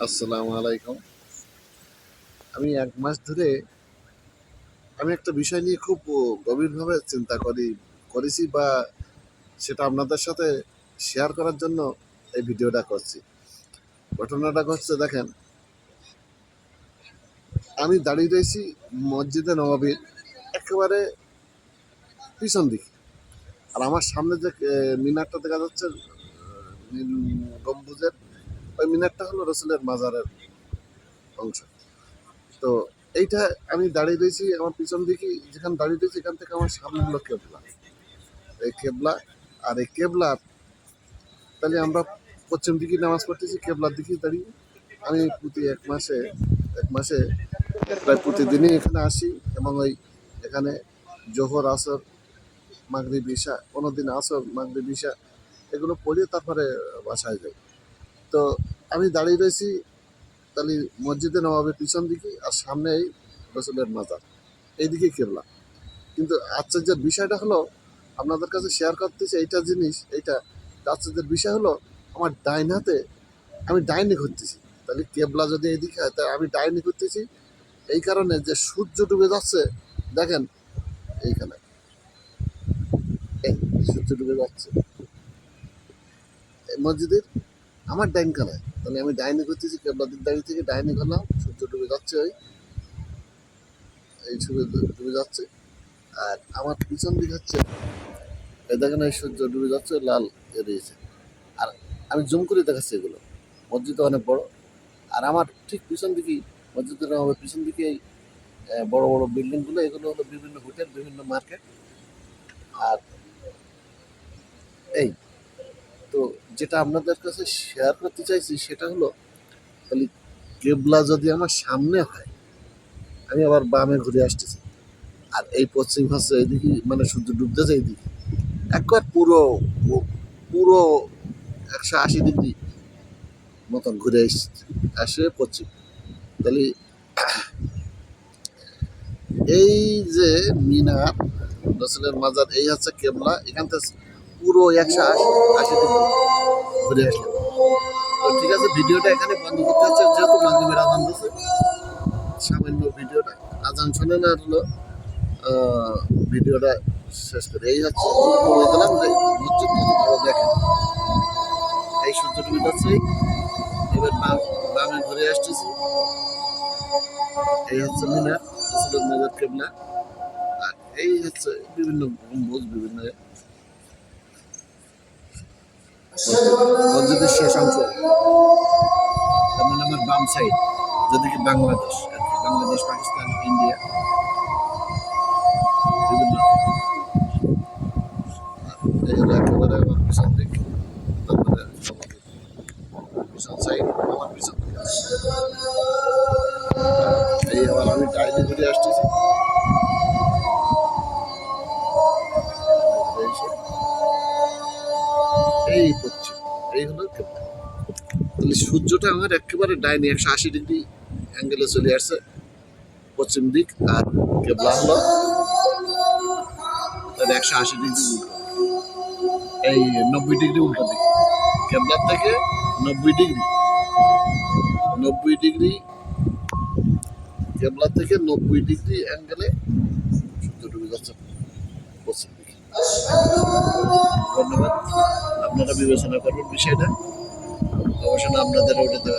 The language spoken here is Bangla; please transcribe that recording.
আসসালামু আলাইকুম। আমি ১ মাস ধরে আমি একটা বিষয় নিয়ে খুব গভীরভাবে চিন্তা করেছি বা সেটা আপনাদের সাথে শেয়ার করার জন্য এই ভিডিওটা করছি। ঘটনাটা ঘটছে দেখেন, আমি দাঁড়িয়ে রয়েছি মসজিদে নববীর একেবারে পিছন দিকে। আর আমার সামনে যে মিনারটা দেখা যাচ্ছে, নীল গম্বুজের, ওই মিনারটা হলো রসুলের মাজারের অংশ। তো এইটা আমি দাঁড়িয়ে রয়েছি আমার পিছন দিকে, যেখানে দাঁড়িয়ে রয়েছি এখান থেকে আমার সামনে হলো কেবলা। এই কেবলা, আর এই কেবলার, তাহলে আমরা পশ্চিম দিকে নামাজ পড়তেছি, কেবলার দিকে দাঁড়িয়ে। আমি প্রতি এক মাসে প্রায় প্রতিদিনই এখানে আসি এবং ওই এখানে জোহর আসর মাগরিব ইশা, কোনোদিন আসর মাগরিব ইশা এগুলো পড়িয়ে তারপরে বাসায় যাই। তো আমি দাঁড়িয়ে রয়েছি তাহলে মসজিদে নবাবের পিছন দিকে, আর সামনে এই রসুলের মাজার, এইদিকে কেবলা। কিন্তু আশ্চর্যের বিষয়টা হলো, আপনাদের কাছে শেয়ার করতেছি এইটা জিনিস, এইটা আশ্চর্যের বিষয় হলো, আমার ডাইন হাতে আমি ডাইনে ঘুরতেছি। তাহলে কেবলা যদি এইদিকে হয়, তাই আমি ডাইনে ঘুরতেছি এই কারণে যে সূর্য ডুবে যাচ্ছে। দেখেন এইখানে, এই সূর্য ডুবে যাচ্ছে এই মসজিদের আমার ডাইন কানায়। তাহলে আমি ডাইনে ঘুরতেছি, কেবলা দিক দাঁড়িয়ে থেকে ডাইনে গেলাম, সূর্য ডুবে যাচ্ছে, ওই এই সূর্য ডুবে যাচ্ছে। আর আমার পিছন দিক হচ্ছে, এই দেখেন এই সূর্য ডুবে যাচ্ছে, লাল এড়িয়েছে। আর আমি জুম করে দেখাচ্ছি এগুলো, মসজিদ অনেক বড়। আর আমার ঠিক পিছন দিকেই, মসজিদের আমার পিছন দিকে বড় বড় বিল্ডিংগুলো, এগুলো হলো বিভিন্ন হোটেল, বিভিন্ন মার্কেট। আর এই তো, যেটা আপনাদের কাছে শেয়ার করতে চাইছি সেটা হলো, তাহলে কেবলা যদি আমার সামনে হয়, আমি আবার বামে ঘুরে আসতেছি, আর এই পশ্চিম হচ্ছে এইদিকে, মানে সূর্য ডুবতেছে এইদিকে, একবার পুরো পুরো 180 ডিগ্রি মতন ঘুরে আসে পশ্চিম। তাহলে এই যে মিনার, রসুলের মাজার, এই হচ্ছে কেবলা, এখান থেকে পুরো 180 ডিগ্রি ঘুরে আসলাম। তো ঠিক আছে, ভিডিওটা এখানে বন্ধ করতে হচ্ছে, যেহেতু মাগরিবের আজান দিচ্ছে। সামান্য ভিডিওটা, আজান শুনে না হলো ভিডিওটা শেষ করে। এই হচ্ছে বলে দিলাম যে মসজিদ কত বড় দেখেন, এই সূর্য ডুবে যাচ্ছে। এবার বামে ঘুরে আসতেছি, এই হচ্ছে মিনার, রসুলের মাজার, কেবলা। আর এই হচ্ছে বিভিন্ন গম্বুজ, বিভিন্ন মসজিদের শেষ অংশ। তার মানে আমার বাম সাইড, যেদিকে বাংলাদেশ আর কি, বাংলাদেশ, পাকিস্তান, ইন্ডিয়া, বিভিন্ন। এই হলো একেবারে আমার পিছন দিক, তারপরে পিছন সাইড, আমার পিছন দিকে এই আবার আমি ডাইনে ঘুরে আসতেছি। এই পশ্চিম, এই হলো কেবলা। তাহলে সূর্যটা আমার একেবারে ডাইনে 180 ডিগ্রি অ্যাঙ্গেলে চলে আসছে পশ্চিম দিক, আর কেবলা হলো 180 ডিগ্রি উল্টো, এই 90 ডিগ্রি উল্টো দিক। কেবলার থেকে 90 ডিগ্রি, 90 ডিগ্রি, কেবলা থেকে 90 ডিগ্রি অ্যাঙ্গেলে সূর্য ডুবে যাচ্ছে পশ্চিম দিকে। ধন্যবাদ, আপনারা বিবেচনা করবেন বিষয়টা। গবেষণা আপনাদের ওটাতে